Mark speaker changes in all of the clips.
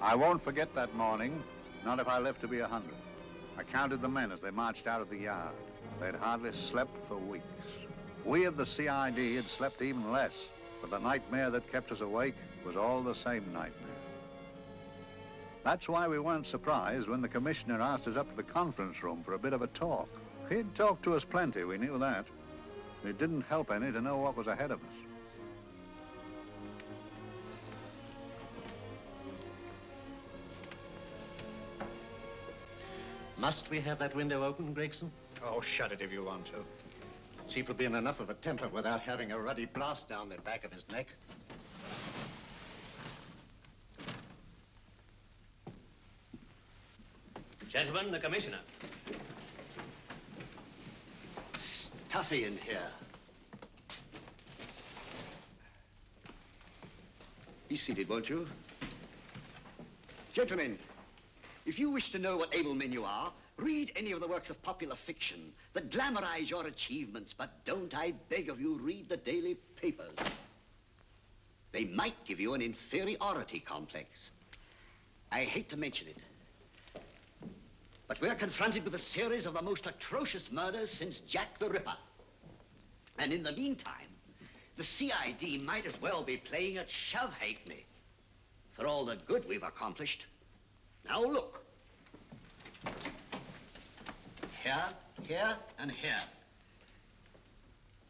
Speaker 1: I won't forget that morning, not if I live to be 100. I counted the men as they marched out of the yard. They'd hardly slept for weeks. We of the CID had slept even less, but the nightmare that kept us awake was all the same nightmare. That's why we weren't surprised when the commissioner asked us up to the conference room for a bit of a talk. He'd talked to us plenty, we knew that. It didn't help any to know what was ahead of us.
Speaker 2: Must we have that window open, Gregson?
Speaker 3: Oh, shut it if you want to.
Speaker 2: Chief will be in enough of a temper without having a ruddy blast down the back of his neck.
Speaker 4: Gentlemen, the commissioner.
Speaker 2: Stuffy in here. Be seated, won't you? Gentlemen, if you wish to know what able men you are, read any of the works of popular fiction that glamorize your achievements, but don't, I beg of you, read the daily papers. They might give you an inferiority complex. I hate to mention it, but we're confronted with a series of the most atrocious murders since Jack the Ripper. And in the meantime, the CID might as well be playing at shove-hate-me for all the good we've accomplished. Now look. Here, here, and here.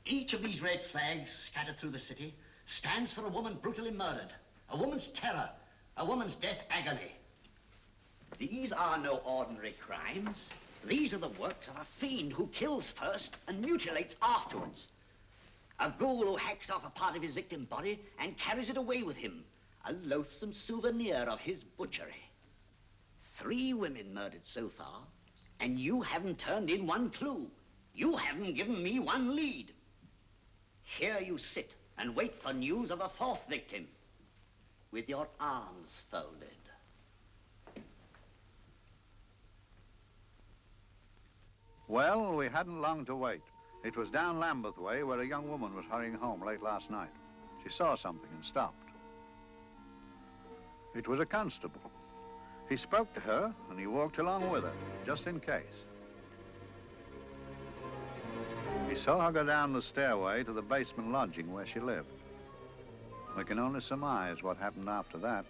Speaker 2: Each of these red flags scattered through the city stands for a woman brutally murdered, a woman's terror, a woman's death agony. These are no ordinary crimes. These are the works of a fiend who kills first and mutilates afterwards. A ghoul who hacks off a part of his victim body and carries it away with him, a loathsome souvenir of his butchery. 3 women murdered so far, and you haven't turned in one clue. You haven't given me one lead. Here you sit and wait for news of a 4th victim, with your arms folded.
Speaker 1: Well, we hadn't long to wait. It was down Lambeth Way where a young woman was hurrying home late last night. She saw something and stopped. It was a constable. He spoke to her and he walked along with her, just in case. He saw her go down the stairway to the basement lodging where she lived. We can only surmise what happened after that.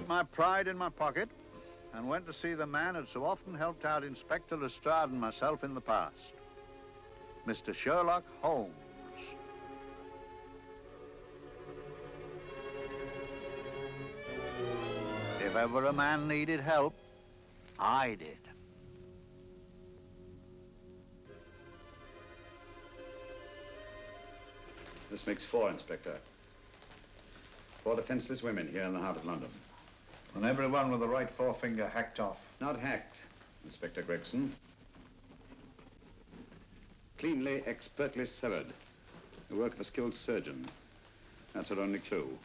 Speaker 1: My pride in my pocket and went to see the man who'd so often helped out Inspector Lestrade and myself in the past, Mr. Sherlock Holmes. If ever a man needed help, I did.
Speaker 5: This makes 4, Inspector. 4 defenseless women here in the heart of London.
Speaker 1: And everyone with the right forefinger hacked off.
Speaker 5: Not hacked, Inspector Gregson. Cleanly, expertly severed. The work of a skilled surgeon. That's our only clue.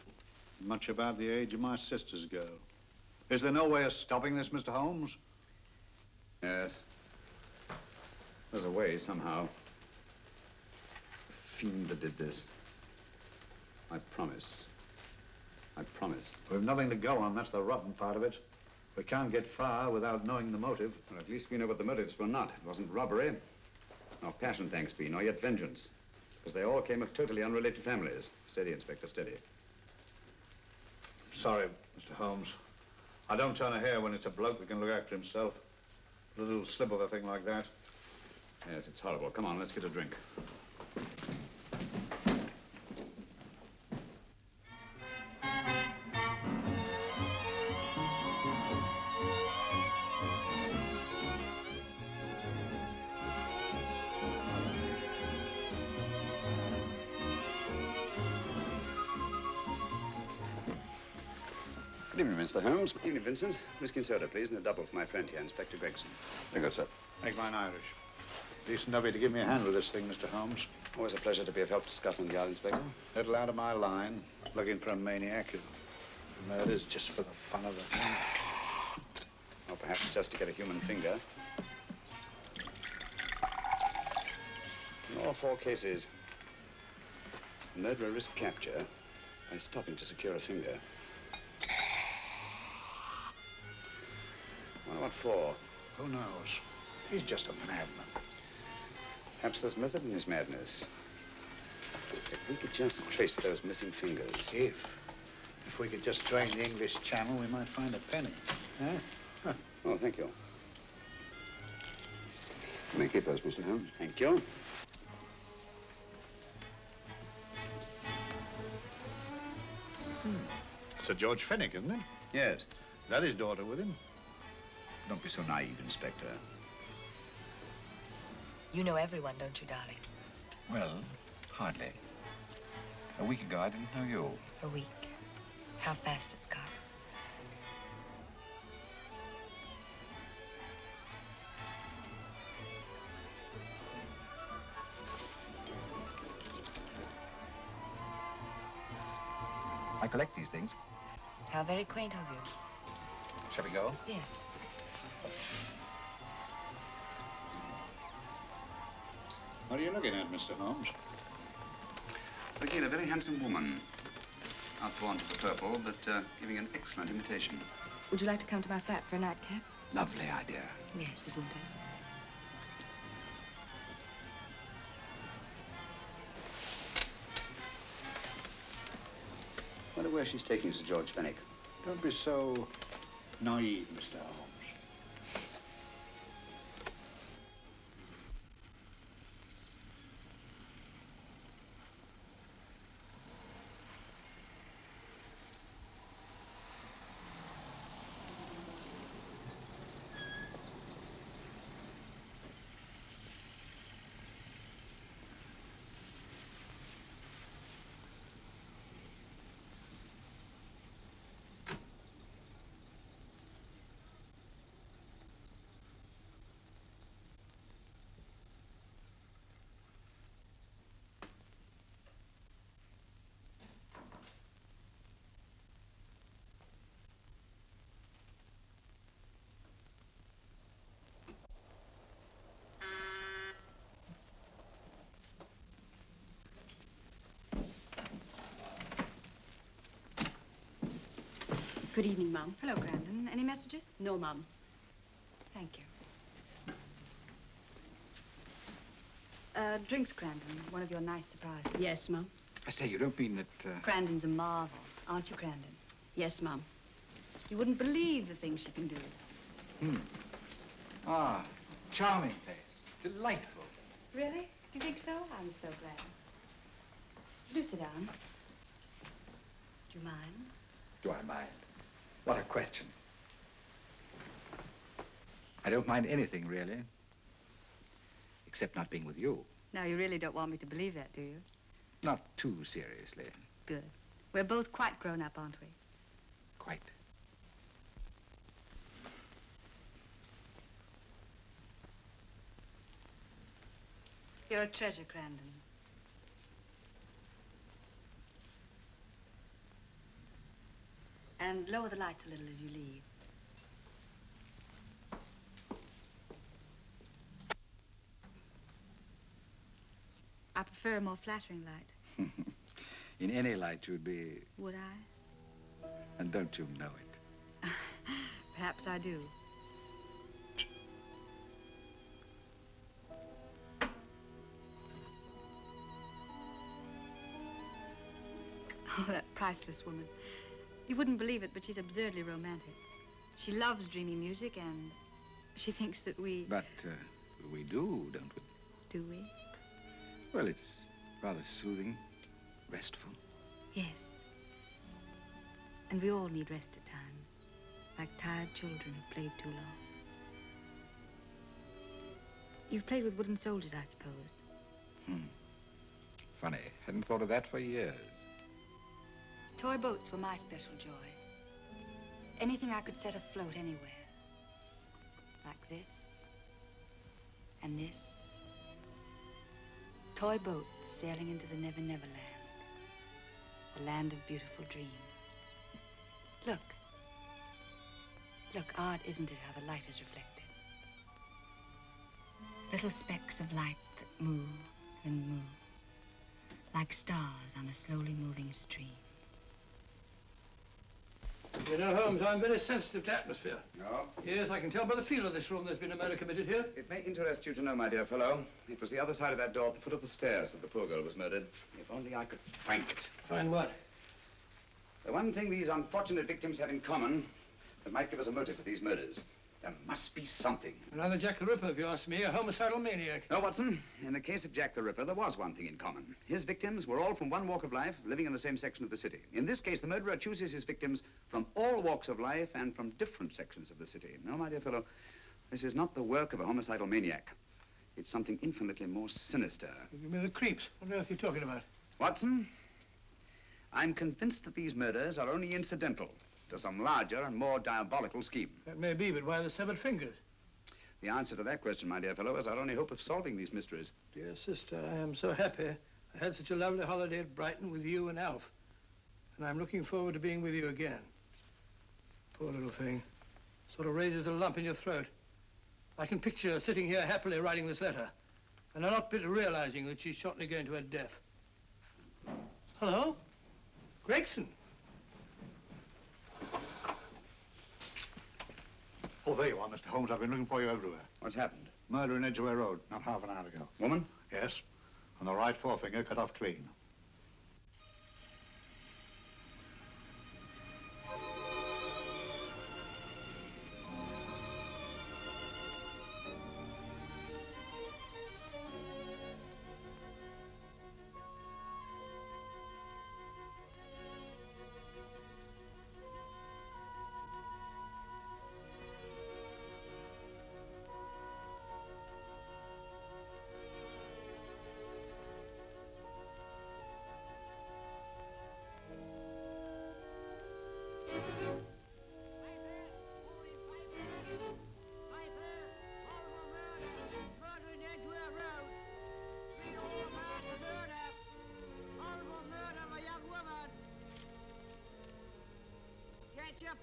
Speaker 1: Much about the age of my sister's girl. Is there no way of stopping this, Mr. Holmes?
Speaker 5: Yes. There's a way, somehow. The fiend that did this. I promise. I promise.
Speaker 1: We've nothing to go on, that's the rotten part of it. We can't get far without knowing the motive.
Speaker 5: Well, at least we know what the motives were not. It wasn't robbery, nor passion, thanks be, nor yet vengeance. Because they all came of totally unrelated families. Steady, Inspector, steady.
Speaker 1: Sorry, Mr. Holmes. I don't turn a hair when it's a bloke that can look after himself. A little slip of a thing like that.
Speaker 5: Yes, it's horrible. Come on, let's get a drink.
Speaker 6: Good evening, Mr. Holmes.
Speaker 5: Good evening, Vincent. Whiskey and soda, please, and a double for my friend here, Inspector Gregson.
Speaker 6: Very good, sir.
Speaker 1: Make mine Irish. Decent of you to give me a hand with this thing, Mr. Holmes.
Speaker 5: Always a pleasure to be of help to Scotland Yard, Inspector.
Speaker 1: Little out of my line, looking for a maniac who murders just for the fun of it.
Speaker 5: Or perhaps just to get a human finger. In all 4 cases, the murderer risked capture by stopping to secure a finger. Wonder what for?
Speaker 1: Who knows? He's just a madman.
Speaker 5: Perhaps there's method in his madness. If we could just trace those missing fingers.
Speaker 1: If we could just drain the English Channel, we might find a penny. Huh?
Speaker 5: Oh, thank you. You may keep those, Mr. Holmes. Thank you.
Speaker 1: Sir George Fenwick, isn't it?
Speaker 5: Yes.
Speaker 1: Is that his daughter with him?
Speaker 5: Don't be so naive, Inspector.
Speaker 6: You know everyone, don't you, darling?
Speaker 7: Well, hardly. A week ago, I didn't know you.
Speaker 6: A week. How fast it's gone.
Speaker 7: I collect these things.
Speaker 6: How very quaint of you.
Speaker 7: Shall we go?
Speaker 6: Yes.
Speaker 1: What are you looking at, Mr. Holmes?
Speaker 5: Looking at a very handsome woman. Outworn to the purple, but giving an excellent imitation.
Speaker 6: Would you like to come to my flat for a nightcap?
Speaker 5: Lovely idea.
Speaker 6: Yes, isn't it?
Speaker 5: Wonder where she's taking Sir George Fenwick.
Speaker 1: Don't be so naive, Mr. Holmes.
Speaker 8: Good evening, Mum.
Speaker 6: Hello, Grandon. Any messages?
Speaker 8: No, Mum.
Speaker 6: Thank you. Drinks, Grandon. One of your nice surprises.
Speaker 8: Yes, Mum.
Speaker 7: I say, you don't mean that,
Speaker 6: Grandon's a marvel, aren't you, Grandon?
Speaker 8: Yes, Mum.
Speaker 6: You wouldn't believe the things she can do.
Speaker 7: Ah, charming place. Delightful.
Speaker 6: Really? Do you think so? I'm so glad. Do sit down. Do you mind?
Speaker 7: Do I mind? What a question. I don't mind anything, really. Except not being with you.
Speaker 6: Now, you really don't want me to believe that, do you?
Speaker 7: Not too seriously.
Speaker 6: Good. We're both quite grown up, aren't we?
Speaker 7: Quite.
Speaker 6: You're a treasure, Grandon. And lower the lights a little as you leave. I prefer a more flattering light.
Speaker 7: In any light, you'd be...
Speaker 6: Would I?
Speaker 7: And don't you know it?
Speaker 6: Perhaps I do. Oh, that priceless woman. You wouldn't believe it, but she's absurdly romantic. She loves dreamy music, and she thinks that we...
Speaker 7: But we do, don't we?
Speaker 6: Do we?
Speaker 7: Well, it's rather soothing, restful.
Speaker 6: Yes. And we all need rest at times, like tired children who've played too long. You've played with wooden soldiers, I suppose.
Speaker 7: Funny. Hadn't thought of that for years.
Speaker 6: Toy boats were my special joy. Anything I could set afloat anywhere. Like this. And this. Toy boats sailing into the Never Never Land. The land of beautiful dreams. Look. Look, odd, isn't it, how the light is reflected? Little specks of light that move and move, like stars on a slowly moving stream.
Speaker 9: You know, Holmes, I'm very sensitive to atmosphere.
Speaker 5: No?
Speaker 9: Yes, I can tell by the feel of this room there's been a murder committed here.
Speaker 5: It may interest you to know, my dear fellow, it was the other side of that door at the foot of the stairs that the poor girl was murdered. If only I could find it.
Speaker 9: Find what?
Speaker 5: The one thing these unfortunate victims have in common that might give us a motive for these murders. There must be something.
Speaker 9: Another Jack the Ripper, if you ask me, a homicidal maniac.
Speaker 5: No, Watson. In the case of Jack the Ripper, there was one thing in common. His victims were all from one walk of life, living in the same section of the city. In this case, the murderer chooses his victims from all walks of life and from different sections of the city. No, my dear fellow, this is not the work of a homicidal maniac. It's something infinitely more sinister.
Speaker 9: Give me the creeps. What on earth are you talking about?
Speaker 5: Watson, I'm convinced that these murders are only incidental to some larger and more diabolical scheme.
Speaker 9: That may be, but why the severed fingers?
Speaker 5: The answer to that question, my dear fellow, is our only hope of solving these mysteries.
Speaker 9: Dear sister, I am so happy. I had such a lovely holiday at Brighton with you and Alf. And I'm looking forward to being with you again. Poor little thing. Sort of raises a lump in your throat. I can picture her sitting here happily writing this letter. And I'm not bit realizing that she's shortly going to her death. Hello? Gregson.
Speaker 1: Oh, there you are, Mr. Holmes. I've been looking for you everywhere.
Speaker 5: What's happened?
Speaker 1: Murder in Edgware Road, not half an hour ago.
Speaker 5: Woman?
Speaker 1: Yes, and the right forefinger cut off clean.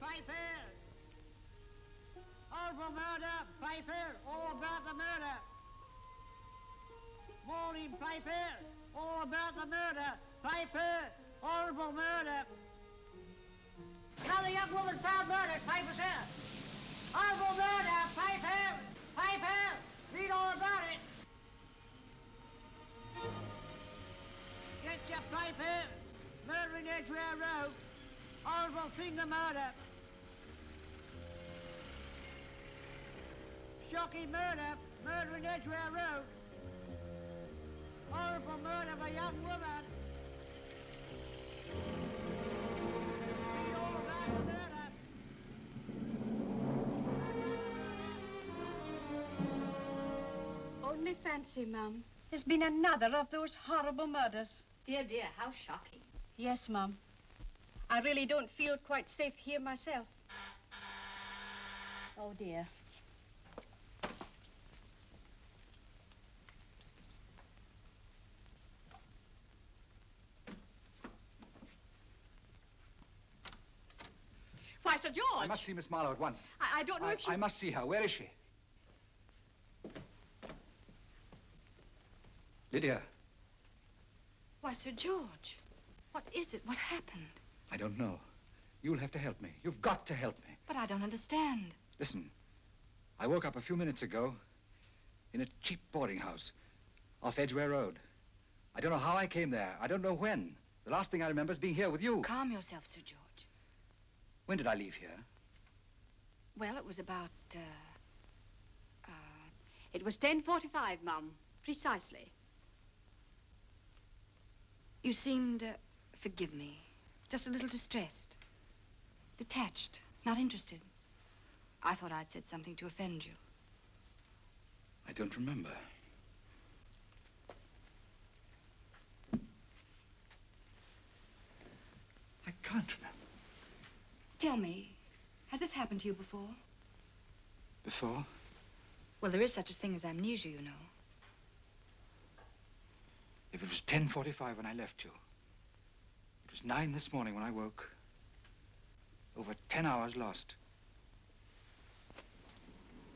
Speaker 10: Piper! Horrible murder, Piper! All about the murder! Morning, Piper! All about the murder! Piper! Horrible murder! Another young woman found murdered, Piper, sir! Horrible murder, Piper! Piper! Read all about it! Get your Piper! Murder in Edgware Road! Horrible finger murder! Shocking murder! Murder in Edgware Road! Horrible murder of a young woman! Read all about the murder!
Speaker 8: Only fancy, Mum. There's been another of those horrible murders.
Speaker 6: Dear, dear, how shocking.
Speaker 8: Yes, Mum. I really don't feel quite safe here myself. Oh, dear. Why, Sir George!
Speaker 7: I must see Miss Marlowe at once.
Speaker 8: I don't know if she...
Speaker 7: I must see her. Where is she? Lydia.
Speaker 6: Why, Sir George, what is it? What happened?
Speaker 7: I don't know. You'll have to help me. You've got to help me.
Speaker 6: But I don't understand.
Speaker 7: Listen, I woke up a few minutes ago in a cheap boarding house off Edgware Road. I don't know how I came there. I don't know when. The last thing I remember is being here with you.
Speaker 6: Calm yourself, Sir George.
Speaker 7: When did I leave here?
Speaker 6: Well, it was about,
Speaker 8: It was 10:45, Mum. Precisely.
Speaker 6: You seemed, forgive me, just a little distressed. Detached, not interested. I thought I'd said something to offend you.
Speaker 7: I don't remember. I can't remember.
Speaker 6: Tell me, has this happened to you before?
Speaker 7: Before?
Speaker 6: Well, there is such a thing as amnesia, you know.
Speaker 7: If it was 10:45 when I left you, it was 9 this morning when I woke. Over 10 hours lost.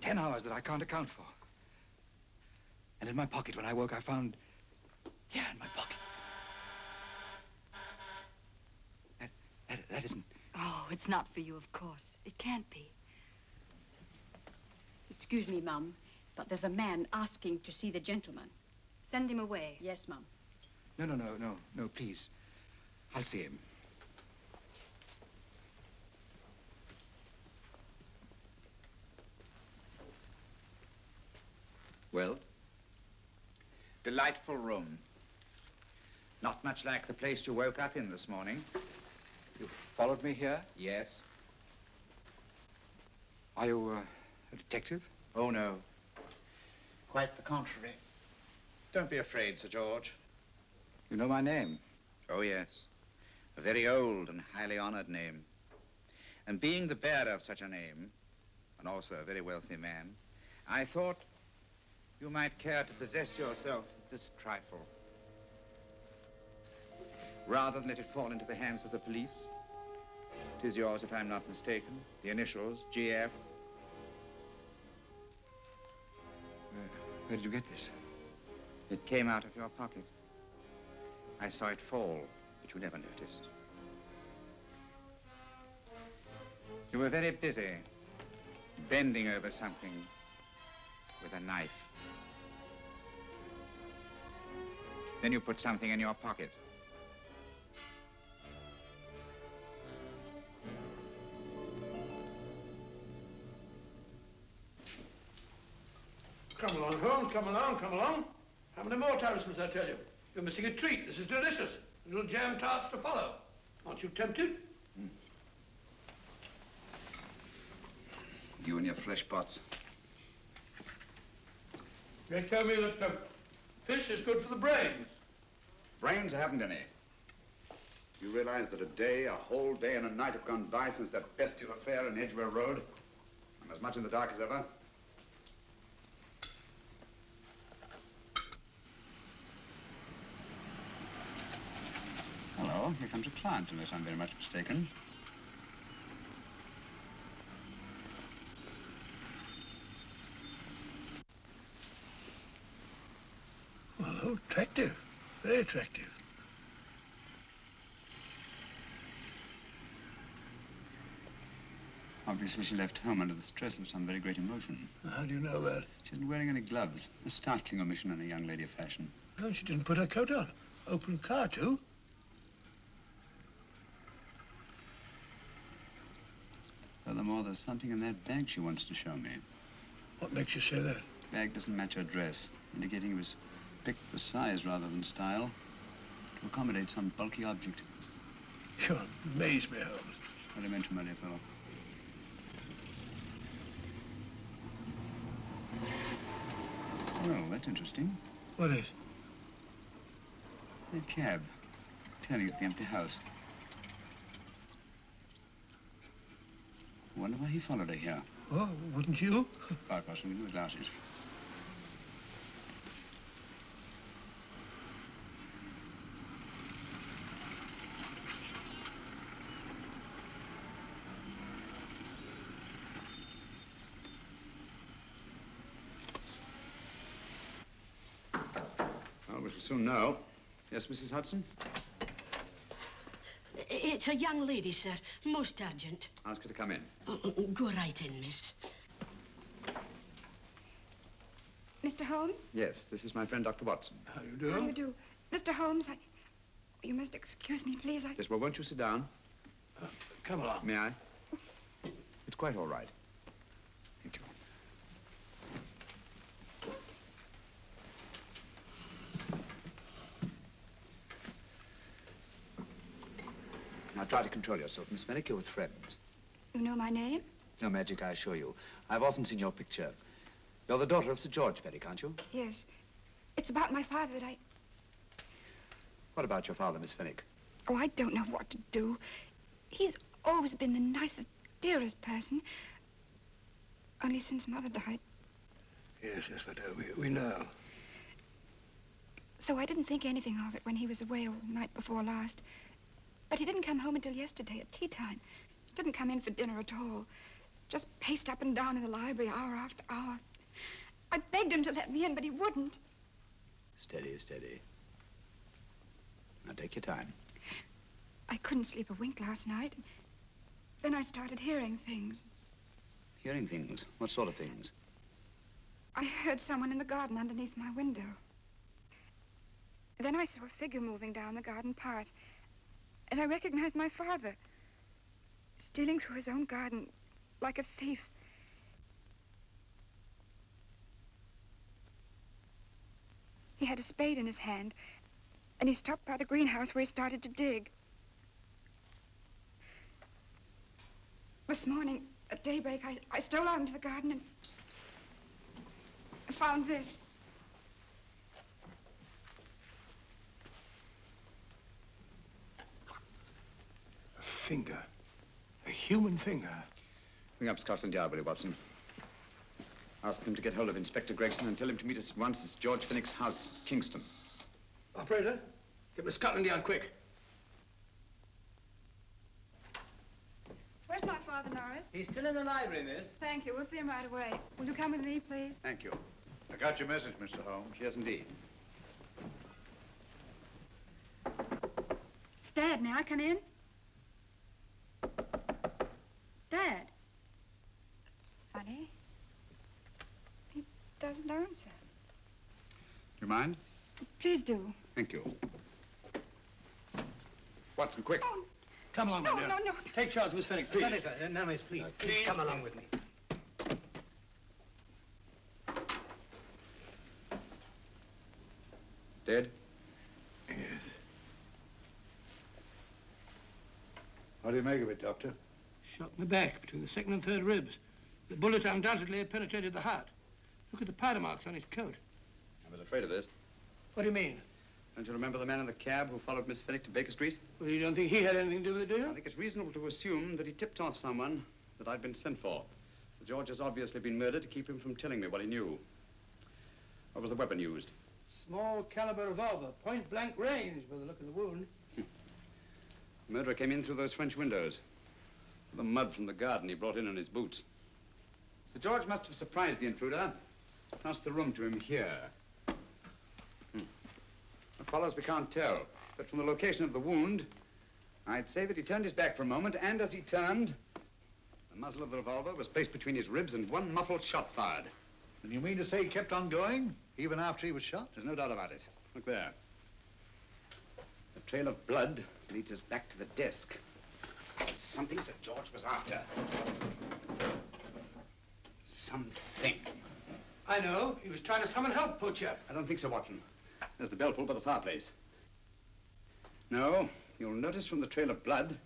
Speaker 7: 10 hours that I can't account for. And in my pocket, when I woke, I found... Here, in my pocket. That isn't...
Speaker 6: Oh, it's not for you, of course. It can't be.
Speaker 8: Excuse me, Mum, but there's a man asking to see the gentleman.
Speaker 6: Send him away.
Speaker 8: Yes, Mum.
Speaker 7: No, please. I'll see him.
Speaker 5: Well? Delightful room. Not much like the place you woke up in this morning.
Speaker 7: You followed me here?
Speaker 5: Yes.
Speaker 7: Are you a detective?
Speaker 5: Oh, no. Quite the contrary. Don't be afraid, Sir George.
Speaker 7: You know my name?
Speaker 5: Oh, yes. A very old and highly honored name. And being the bearer of such a name, and also a very wealthy man, I thought you might care to possess yourself of this trifle. Rather than let it fall into the hands of the police. It is yours, if I'm not mistaken. The initials, GF.
Speaker 7: Where did you get this?
Speaker 5: It came out of your pocket. I saw it fall, but you never noticed. You were very busy, bending over something with a knife. Then you put something in your pocket.
Speaker 9: Come along, Holmes, come along, come along. How many more times must I tell you? You're missing a treat. This is delicious. Little jam tarts to follow. Aren't you tempted?
Speaker 5: You and your flesh pots.
Speaker 9: They tell me that fish is good for the brains.
Speaker 5: Brains, I haven't any. You realize that a whole day and a night have gone by since that bestial affair in Edgware Road? I'm as much in the dark as ever. Hello, here comes a client, unless I'm very much mistaken.
Speaker 9: Hello, attractive. Very attractive.
Speaker 5: Obviously, she left home under the stress of some very great emotion.
Speaker 9: How do you know that?
Speaker 5: She isn't wearing any gloves. A startling omission in a young lady of fashion.
Speaker 9: No, she didn't put her coat on. Open car, too.
Speaker 5: Furthermore, there's something in that bag she wants to show me.
Speaker 9: What makes you say that?
Speaker 5: The bag doesn't match her dress, indicating it was picked for size rather than style, to accommodate some bulky object.
Speaker 9: You amaze me, Holmes.
Speaker 5: What I meant to, my dear fellow. Well, that's interesting.
Speaker 9: What is?
Speaker 5: That cab, turning at the empty house. I wonder why he followed her here.
Speaker 9: Oh, wouldn't you?
Speaker 5: Quite possibly with the glasses. Well, we shall soon know. Yes, Mrs. Hudson?
Speaker 10: It's a young lady, sir. Most urgent.
Speaker 5: Ask her to come in.
Speaker 10: Go right in, miss.
Speaker 6: Mr. Holmes?
Speaker 5: Yes, this is my friend, Dr. Watson.
Speaker 9: How do you do?
Speaker 6: How do you do? Mr. Holmes, you must excuse me, please.
Speaker 5: Yes, well, won't you sit down?
Speaker 9: Come along.
Speaker 5: May I? It's quite all right. Thank you. Now, try to control yourself, Miss Merrick. You're with friends.
Speaker 6: You know my name?
Speaker 5: No magic, I assure you. I've often seen your picture. You're the daughter of Sir George Merrick, aren't you?
Speaker 6: Yes. It's about my father that I...
Speaker 5: What about your father, Miss Fenwick?
Speaker 6: Oh, I don't know what to do. He's always been the nicest, dearest person. Only since Mother died.
Speaker 9: Yes, but we know.
Speaker 6: So I didn't think anything of it when he was away all night before last. But he didn't come home until yesterday at tea time. Didn't come in for dinner at all. Just paced up and down in the library hour after hour. I begged him to let me in, but he wouldn't.
Speaker 5: Steady, steady. Now take your time.
Speaker 6: I couldn't sleep a wink last night. Then I started hearing things.
Speaker 5: Hearing things? What sort of things?
Speaker 6: I heard someone in the garden underneath my window. Then I saw a figure moving down the garden path, and I recognized my father, stealing through his own garden like a thief. He had a spade in his hand, and he stopped by the greenhouse where he started to dig. This morning, at daybreak, I stole out into the garden and found this.
Speaker 9: A finger. A human finger.
Speaker 5: Bring up Scotland Yard, will you, Watson? Ask them to get hold of Inspector Gregson and tell him to meet us at once at George Finnick's house, Kingston.
Speaker 9: Operator, get me Scotland Yard quick.
Speaker 6: Where's my father, Norris?
Speaker 4: He's still in the library, miss.
Speaker 6: Thank you. We'll see him right away. Will you come with me, please?
Speaker 5: Thank you.
Speaker 1: I got your message, Mr. Holmes.
Speaker 5: Yes, indeed.
Speaker 6: Dad, may I come in? Dad. It's funny. He doesn't answer.
Speaker 5: You mind?
Speaker 6: Please do.
Speaker 5: Thank you. Watson, quick.
Speaker 6: Oh,
Speaker 9: Come along,
Speaker 6: no,
Speaker 9: my dear.
Speaker 6: no, no.
Speaker 9: Take charge, Miss Finnick, please.
Speaker 10: Sorry, sir. No, miss, please. Please come along with me.
Speaker 5: Dead?
Speaker 9: Yes.
Speaker 1: What do you make of it, Doctor?
Speaker 9: Shot in the back, between the second and third ribs. The bullet undoubtedly had penetrated the heart. Look at the powder marks on his coat.
Speaker 5: I was afraid of this.
Speaker 9: What do you mean?
Speaker 5: Don't you remember the man in the cab who followed Miss Finnick to Baker Street?
Speaker 9: Well, you don't think he had anything to do with it, do you?
Speaker 5: I think it's reasonable to assume that he tipped off someone that I'd been sent for. Sir George has obviously been murdered to keep him from telling me what he knew. What was the weapon used?
Speaker 9: Small caliber revolver, point blank range by the look of the wound.
Speaker 5: The murderer came in through those French windows. The mud from the garden he brought in on his boots. Sir George must have surprised the intruder. Passed the room to him here. What follows, we can't tell. But from the location of the wound, I'd say that he turned his back for a moment, and as he turned, the muzzle of the revolver was placed between his ribs and one muffled shot fired.
Speaker 1: And you mean to say he kept on going, even after he was shot?
Speaker 5: There's no doubt about it. Look there. The trail of blood leads us back to the desk. There's something Sir George was after. Something.
Speaker 9: I know. He was trying to summon help, poor chap.
Speaker 5: I don't think so, Watson. There's the bell pull by the fireplace. No, you'll notice from the trail of blood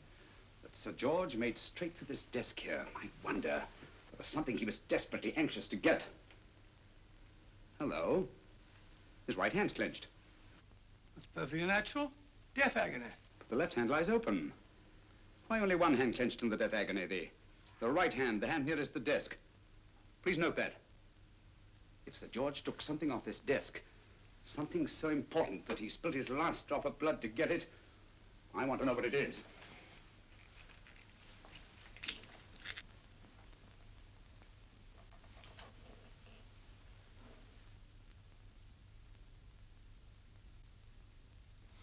Speaker 5: that Sir George made straight for this desk here. I wonder, there was something he was desperately anxious to get. Hello. His right hand's clenched.
Speaker 9: That's perfectly natural. Death agony.
Speaker 5: But the left hand lies open. Why only one hand clenched in the death agony? The right hand, the hand nearest the desk. Please note that. If Sir George took something off this desk, something so important that he spilled his last drop of blood to get it, I want to know what it is.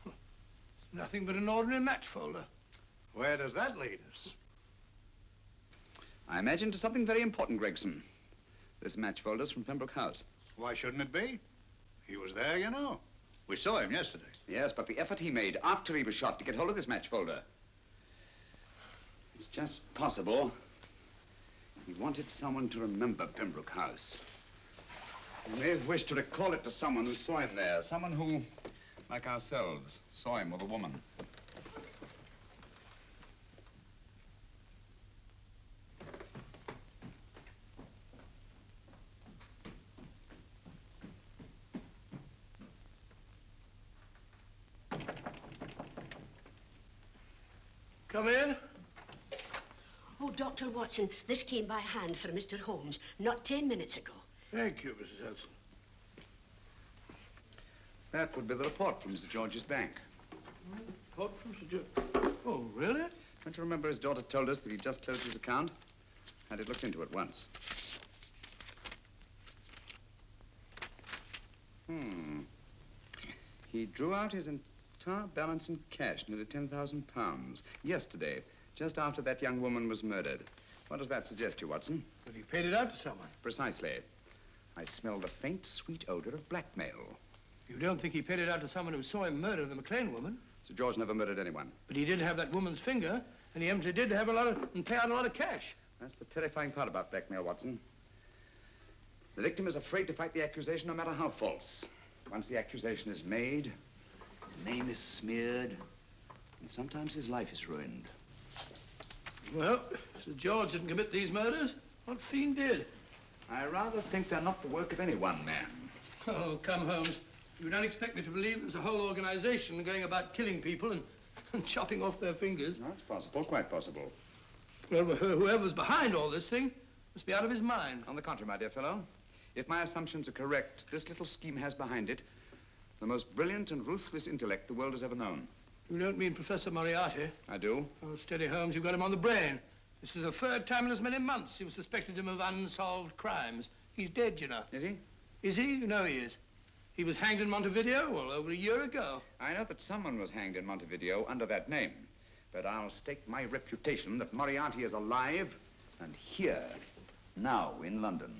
Speaker 9: It's nothing but an ordinary match folder.
Speaker 1: Where does that lead us?
Speaker 5: I imagine to something very important, Gregson. This match folder's from Pembroke House.
Speaker 1: Why shouldn't it be? He was there, you know. We saw him yesterday.
Speaker 5: Yes, but the effort he made after he was shot to get hold of this match folder. It's just possible he wanted someone to remember Pembroke House. He may have wished to recall it to someone who saw him there. Someone who, like ourselves, saw him with a woman.
Speaker 9: Come in.
Speaker 11: Oh, Dr. Watson, this came by hand for Mr. Holmes not 10 minutes ago.
Speaker 9: Thank you, Mrs. Hudson.
Speaker 5: That would be the report from Sir George's bank.
Speaker 9: Report from Sir George. Oh, really?
Speaker 5: Don't you remember his daughter told us that he'd just closed his account? Had it looked into at once. He drew out his entire balance in cash, nearly £10,000, yesterday, just after that young woman was murdered. What does that suggest to you, Watson?
Speaker 9: But he paid it out to someone.
Speaker 5: Precisely. I smell the faint, sweet odor of blackmail.
Speaker 9: You don't think he paid it out to someone who saw him murder the McLean woman?
Speaker 5: Sir George never murdered anyone.
Speaker 9: But he did have that woman's finger, and he evidently did have and pay out a lot of cash.
Speaker 5: That's the terrifying part about blackmail, Watson. The victim is afraid to fight the accusation, no matter how false. Once the accusation is made, his name is smeared, and sometimes his life is ruined.
Speaker 9: Well, Sir George didn't commit these murders. What fiend did?
Speaker 5: I rather think they're not the work of any one man.
Speaker 9: Oh, come, Holmes. You don't expect me to believe there's a whole organization going about killing people and chopping off their fingers?
Speaker 5: No, it's possible, quite possible.
Speaker 9: Well, whoever's behind all this thing must be out of his mind.
Speaker 5: On the contrary, my dear fellow, if my assumptions are correct, this little scheme has behind it the most brilliant and ruthless intellect the world has ever known.
Speaker 9: You don't mean Professor Moriarty?
Speaker 5: I do.
Speaker 9: Oh, steady, Holmes. You've got him on the brain. This is the third time in as many months you've suspected him of unsolved crimes. He's dead, you know.
Speaker 5: Is he?
Speaker 9: Is he? You know he is. He was hanged in Montevideo, well, over a year ago.
Speaker 5: I know that someone was hanged in Montevideo under that name. But I'll stake my reputation that Moriarty is alive and here, now in London.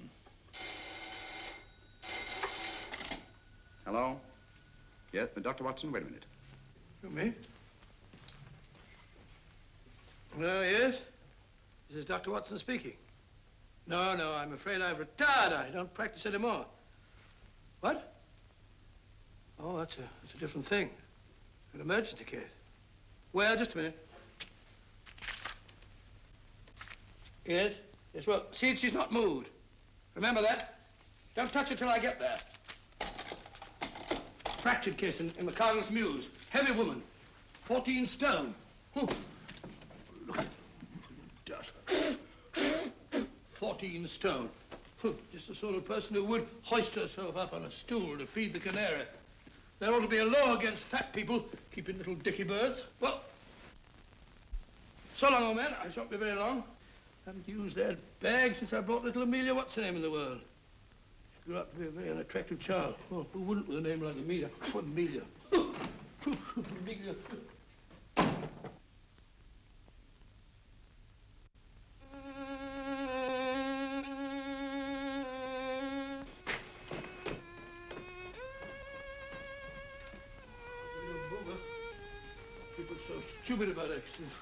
Speaker 5: Hello? Yes, Dr. Watson, wait a minute.
Speaker 9: You me? Oh, yes? This is Dr. Watson speaking. No, I'm afraid I've retired. I don't practice anymore. What? Oh, that's a different thing. An emergency case. Well, just a minute. Yes? Yes, well, see, she's not moved. Remember that? Don't touch her till I get there. Fractured case in McCardle's Mews. Heavy woman. 14 stone. Oh. Look at dust. 14 stone. Just the sort of person who would hoist herself up on a stool to feed the canary. There ought to be a law against fat people keeping little dicky birds. Well, so long, old man. I shan't be very long. Haven't used that bag since I brought little Amelia. What's her name in the world? She grew up to be a very unattractive child. Well, who wouldn't with a name like Amelia? Oh, Amelia. Amelia. People are so stupid about accidents.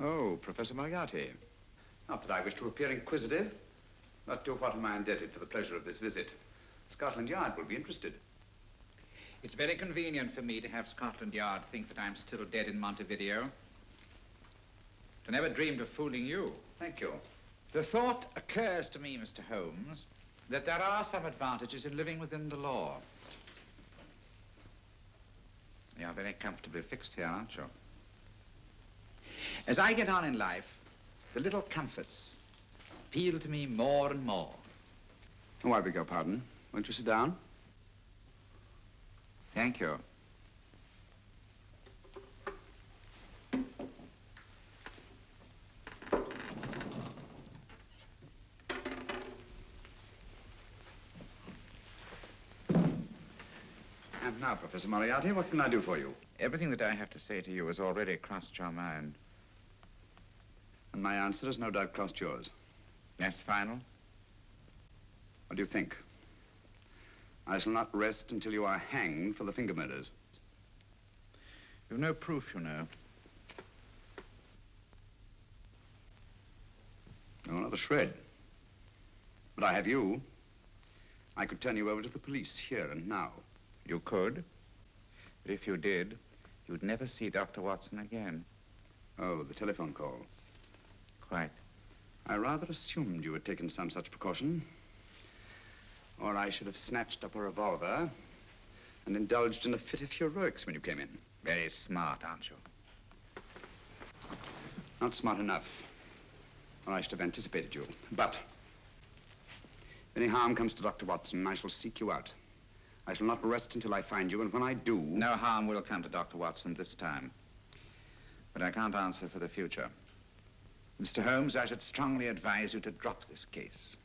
Speaker 5: Oh, Professor Moriarty. Not that I wish to appear inquisitive, but to what am I indebted for the pleasure of this visit? Scotland Yard will be interested.
Speaker 3: It's very convenient for me to have Scotland Yard think that I'm still dead in Montevideo. I never dreamed of fooling you.
Speaker 5: Thank you.
Speaker 3: The thought occurs to me, Mr. Holmes, that there are some advantages in living within the law. You're very comfortably fixed here, aren't you? As I get on in life, the little comforts appeal to me more and more.
Speaker 5: Oh, I beg your pardon. Won't you sit down?
Speaker 3: Thank you.
Speaker 5: And now, Professor Moriarty, what can I do for you?
Speaker 3: Everything that I have to say to you has already crossed your mind.
Speaker 5: And my answer has no doubt crossed yours.
Speaker 3: Yes, final?
Speaker 5: What do you think? I shall not rest until you are hanged for the finger murders.
Speaker 3: You've no proof, you know.
Speaker 5: No, not a shred. But I have you. I could turn you over to the police here and now.
Speaker 3: You could. But if you did, you'd never see Dr. Watson again.
Speaker 5: Oh, the telephone call.
Speaker 3: Quite.
Speaker 5: I rather assumed you had taken some such precaution. Or I should have snatched up a revolver and indulged in a fit of heroics when you came in.
Speaker 3: Very smart, aren't you?
Speaker 5: Not smart enough. Or I should have anticipated you. But if any harm comes to Dr. Watson, I shall seek you out. I shall not rest until I find you, and when I do...
Speaker 3: No harm will come to Dr. Watson this time. But I can't answer for the future. Mr. Holmes, I should strongly advise you to drop this case.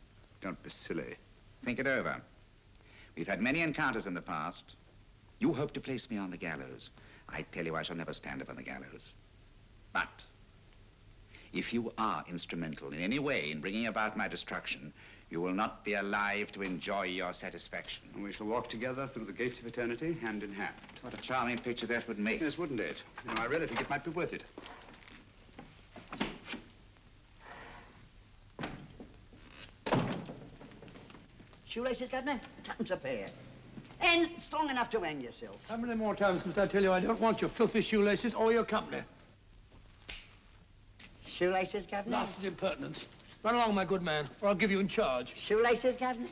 Speaker 5: Don't be silly.
Speaker 3: Think it over. We've had many encounters in the past. You hope to place me on the gallows. I tell you, I shall never stand up on the gallows. But if you are instrumental in any way in bringing about my destruction, you will not be alive to enjoy your satisfaction.
Speaker 5: And we shall walk together through the gates of eternity, hand in hand.
Speaker 3: What a charming picture that would make.
Speaker 5: Yes, wouldn't it? You know, I really think it might be worth it.
Speaker 2: Shoelaces, Governor? Tuppence a pair. And strong enough to hang yourself.
Speaker 9: How many more times must I tell you I don't want your filthy shoelaces or your company?
Speaker 2: Shoelaces, Governor?
Speaker 9: Blasted impertinence. Run along, my good man, or I'll give you in charge.
Speaker 2: Shoelaces, Governor?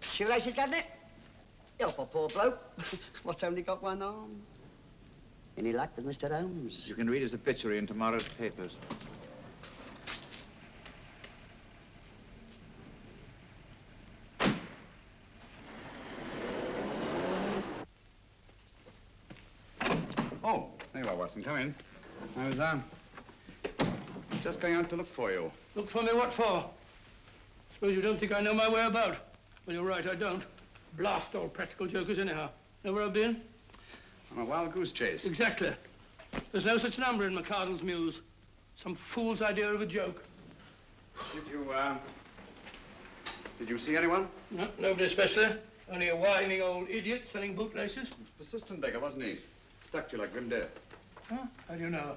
Speaker 2: Shoelaces, Governor? Help a poor bloke. What's only got one arm? Any luck with Mr. Holmes?
Speaker 3: You can read his obituary in tomorrow's papers.
Speaker 5: Oh, there you are, Watson. Come in. I was, just going out to look for you.
Speaker 9: Look for me what for? Suppose you don't think I know my way about? Well, you're right, I don't. Blast all practical jokers anyhow. Know where I've been?
Speaker 5: On a wild goose chase.
Speaker 9: Exactly. There's no such number in McCardle's Muse. Some fool's idea of a joke.
Speaker 5: Did you see anyone?
Speaker 9: No, nobody especially. Only a whining old idiot selling bootlaces.
Speaker 5: Persistent beggar, wasn't he? Stuck to you like grim death.
Speaker 9: Huh? How do you know?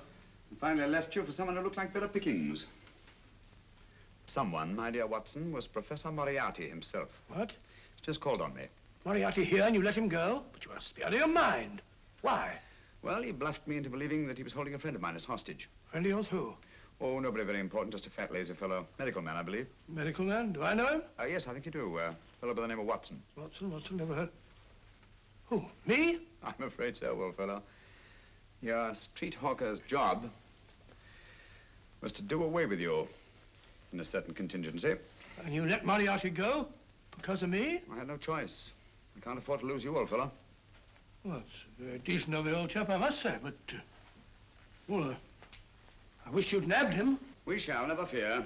Speaker 5: And finally left you for someone who looked like better pickings. Someone, my dear Watson, was Professor Moriarty himself.
Speaker 9: What?
Speaker 5: He's just called on me.
Speaker 9: Moriarty here and you let him go? But you must be out of your mind. Why?
Speaker 5: Well, he bluffed me into believing that he was holding a friend of mine as hostage.
Speaker 9: Friend of yours who?
Speaker 5: Oh, nobody very important, just a fat, lazy fellow. Medical man, I believe.
Speaker 9: Medical man? Do I know him?
Speaker 5: Yes, I think you do. Fellow by the name of Watson.
Speaker 9: Watson, never heard. Who, me?
Speaker 5: I'm afraid so, old fellow. Your street hawker's job was to do away with you in a certain contingency.
Speaker 9: And you let Moriarty go? Because of me?
Speaker 5: I had no choice. I can't afford to lose you, old fellow.
Speaker 9: Well, it's very decent of the old chap, I must say, but... I wish you'd nabbed him.
Speaker 5: We shall, never fear.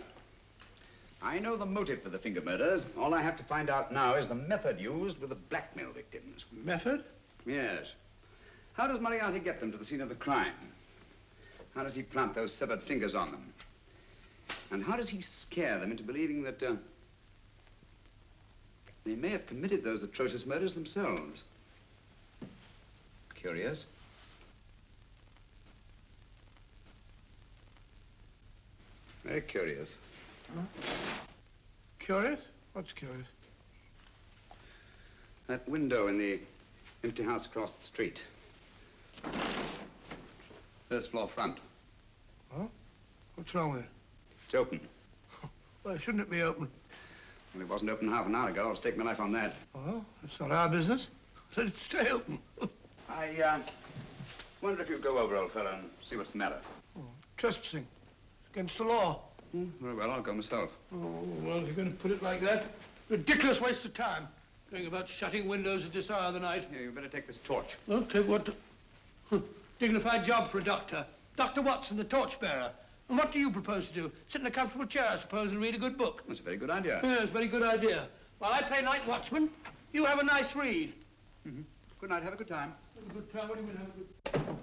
Speaker 5: I know the motive for the finger murders. All I have to find out now is the method used with the blackmail victims.
Speaker 9: Method?
Speaker 5: Yes. How does Moriarty get them to the scene of the crime? How does he plant those severed fingers on them? And how does he scare them into believing that, they may have committed those atrocious murders themselves? Curious. Very curious.
Speaker 9: Huh? Curious? What's curious?
Speaker 5: That window in the empty house across the street. First floor front.
Speaker 9: Huh? What's wrong with it?
Speaker 5: It's open.
Speaker 9: Why shouldn't it be open?
Speaker 5: Well, it wasn't open half an hour ago. I'll stake my life on that.
Speaker 9: Well, it's not our business. Let it stay open.
Speaker 5: I wonder if you'd go over, old fellow, and see what's the matter.
Speaker 9: Oh, trespassing. It's against the law.
Speaker 5: Very well, I'll go myself.
Speaker 9: Oh, well, if you're going to put it like that, ridiculous waste of time. Going about shutting windows at this hour of the night.
Speaker 5: Yeah, you better take this torch.
Speaker 9: Well, take what? Dignified job for a doctor. Dr. Watson, the torchbearer. And what do you propose to do? Sit in a comfortable chair, I suppose, and read a good book?
Speaker 5: That's a very good idea.
Speaker 9: Yes, very good idea. While I play night watchman, you have a nice read.
Speaker 5: Mm-hmm. Good night. Have a good time.
Speaker 9: Have a good time? What do you mean, have a good...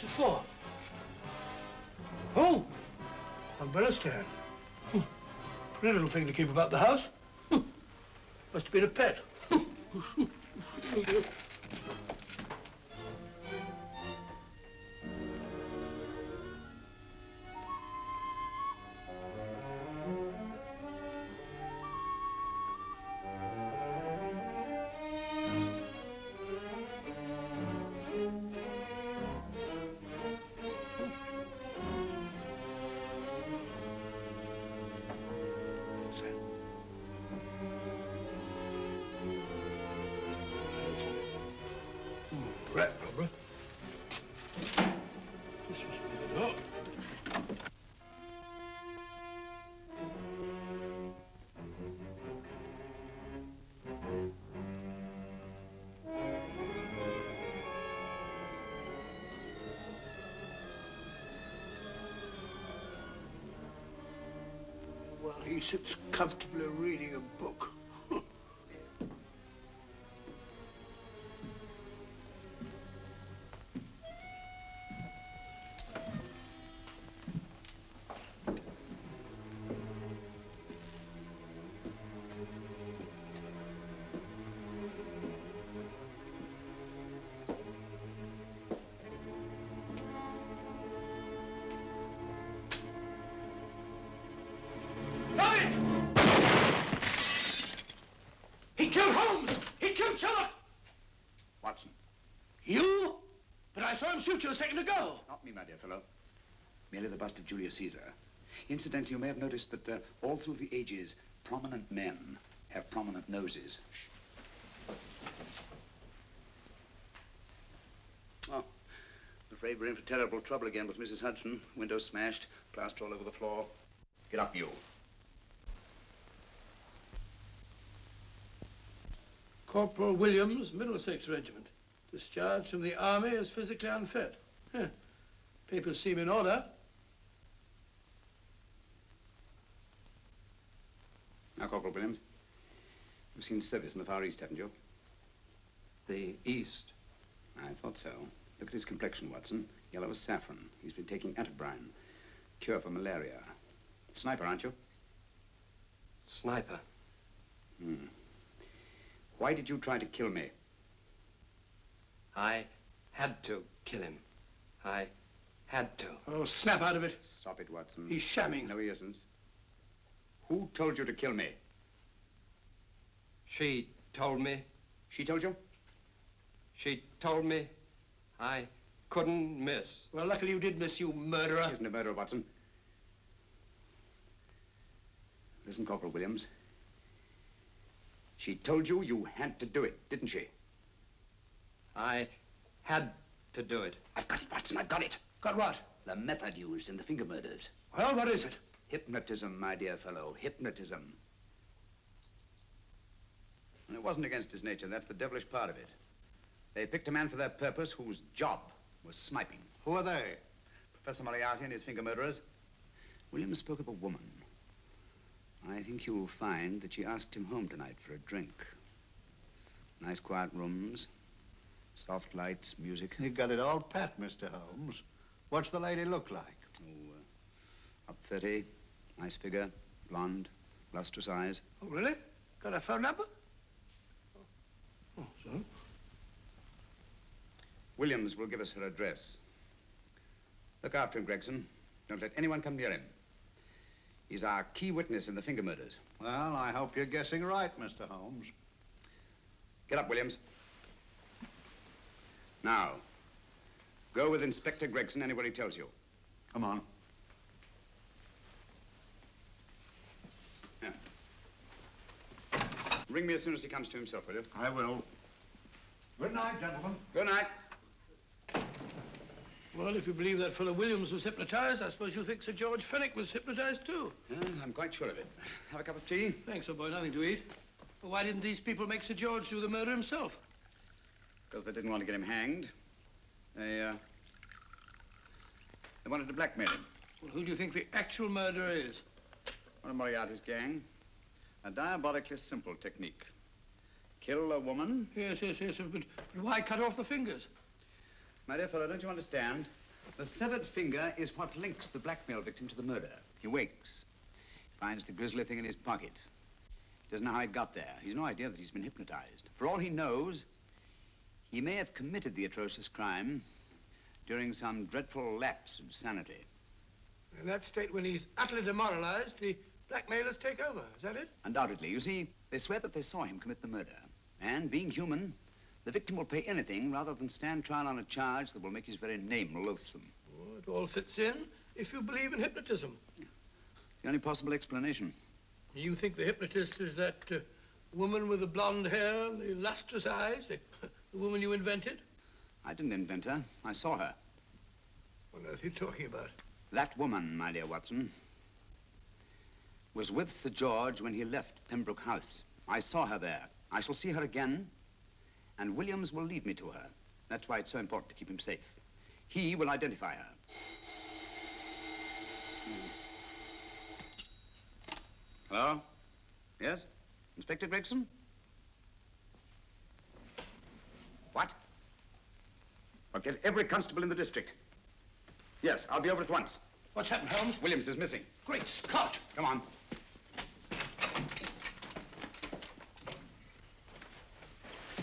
Speaker 9: it for? Oh, umbrella stand. Pretty little thing to keep about the house. Must have been a pet. Rat rubber. This must be the door. While he sits comfortably reading a book. He killed Holmes! He killed Sherlock!
Speaker 5: Watson.
Speaker 9: You? But I saw him shoot you a second ago.
Speaker 5: Not me, my dear fellow. Merely the bust of Julius Caesar. Incidentally, you may have noticed that all through the ages, prominent men have prominent noses. Shh. Oh, I'm afraid we're in for terrible trouble again with Mrs. Hudson. Window smashed, plaster all over the floor. Get up, you.
Speaker 9: Corporal Williams, Middlesex Regiment. Discharged from the army as physically unfit. Huh. Papers seem in order.
Speaker 5: Now, Corporal Williams, you've seen service in the Far East, haven't you?
Speaker 12: The East?
Speaker 5: I thought so. Look at his complexion, Watson. Yellow as saffron. He's been taking atabrine. Cure for malaria. Sniper, aren't you?
Speaker 12: Sniper.
Speaker 5: Hmm. Why did you try to kill me?
Speaker 12: I had to kill him. I had to.
Speaker 9: Oh, snap out of it.
Speaker 5: Stop it, Watson.
Speaker 9: He's shamming.
Speaker 5: No, he isn't. Who told you to kill me?
Speaker 12: She told me.
Speaker 5: She told you?
Speaker 12: She told me I couldn't miss.
Speaker 9: Well, luckily you did miss, you murderer.
Speaker 5: He isn't a murderer, Watson. Listen, Corporal Williams. She told you you had to do it, didn't she?
Speaker 12: I had to do it.
Speaker 5: I've got it, Watson, I've got it.
Speaker 9: Got what?
Speaker 5: The method used in the finger murders.
Speaker 9: Well, what is it?
Speaker 5: Hypnotism, my dear fellow, hypnotism. And it wasn't against his nature, that's the devilish part of it. They picked a man for their purpose whose job was sniping.
Speaker 1: Who are they?
Speaker 5: Professor Moriarty and his finger murderers. Williams spoke of a woman. I think you'll find that she asked him home tonight for a drink. Nice quiet rooms, soft lights, music.
Speaker 1: You got it all pat, Mr. Holmes. What's the lady look like?
Speaker 5: Oh, up 30, nice figure, blonde, lustrous eyes.
Speaker 9: Oh, really? Got a phone number? Oh, so?
Speaker 5: Williams will give us her address. Look after him, Gregson. Don't let anyone come near him. He's our key witness in the finger murders.
Speaker 1: Well, I hope you're guessing right, Mr. Holmes.
Speaker 5: Get up, Williams. Now, go with Inspector Gregson anywhere he tells you.
Speaker 1: Come on.
Speaker 5: Yeah. Ring me as soon as he comes to himself, will you?
Speaker 1: I will. Good night, gentlemen.
Speaker 5: Good night.
Speaker 9: Well, if you believe that fellow Williams was hypnotized, I suppose you think Sir George Fenwick was hypnotized too.
Speaker 5: Yes, I'm quite sure of it. Have a cup of tea?
Speaker 9: Thanks, old boy. Nothing to eat. Well, why didn't these people make Sir George do the murder himself?
Speaker 5: Because they didn't want to get him hanged. They wanted to blackmail him.
Speaker 9: Well, who do you think the actual murderer is?
Speaker 5: One of Moriarty's gang. A diabolically simple technique. Kill a woman.
Speaker 9: Yes, but why cut off the fingers?
Speaker 5: My dear fellow, don't you understand? The severed finger is what links the blackmail victim to the murder. He wakes, finds the grisly thing in his pocket. Doesn't know how it got there. He's no idea that he's been hypnotized. For all he knows, he may have committed the atrocious crime during some dreadful lapse of sanity.
Speaker 9: In that state, when he's utterly demoralized, the blackmailers take over. Is that it?
Speaker 5: Undoubtedly. You see, they swear that they saw him commit the murder. And being human, the victim will pay anything rather than stand trial on a charge that will make his very name loathsome.
Speaker 9: Oh, it all fits in if you believe in hypnotism.
Speaker 5: The only possible explanation.
Speaker 9: You think the hypnotist is that woman with the blonde hair and the lustrous eyes, the woman you invented?
Speaker 5: I didn't invent her. I saw her.
Speaker 9: What on earth are you talking about?
Speaker 5: That woman, my dear Watson, was with Sir George when he left Pembroke House. I saw her there. I shall see her again, and Williams will lead me to her. That's why it's so important to keep him safe. He will identify her. Hello? Yes? Inspector Gregson? What? Well, get every constable in the district. Yes, I'll be over at once.
Speaker 9: What's happened, Holmes?
Speaker 5: Williams is missing.
Speaker 9: Great Scott!
Speaker 5: Come on.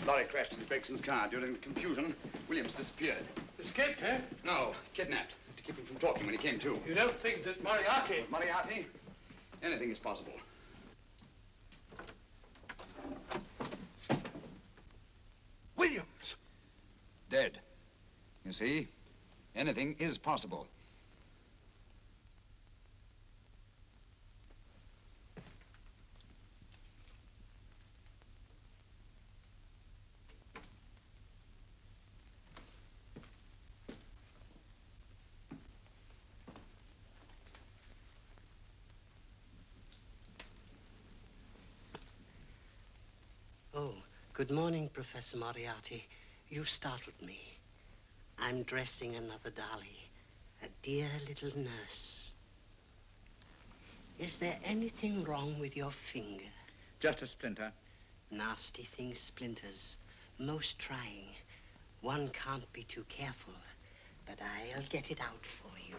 Speaker 5: Lorry crashed into Gregson's car. During the confusion, Williams disappeared.
Speaker 9: Escaped, eh?
Speaker 5: No, kidnapped. To keep him from talking when he came to.
Speaker 9: You don't think that Moriarty...
Speaker 5: Moriarty? Anything is possible.
Speaker 9: Williams!
Speaker 7: Dead. You see, anything is possible.
Speaker 11: Oh, good morning, Professor Moriarty. You startled me. I'm dressing another dolly, a dear little nurse. Is there anything wrong with your finger?
Speaker 3: Just a splinter.
Speaker 11: Nasty thing, splinters. Most trying. One can't be too careful, but I'll get it out for you.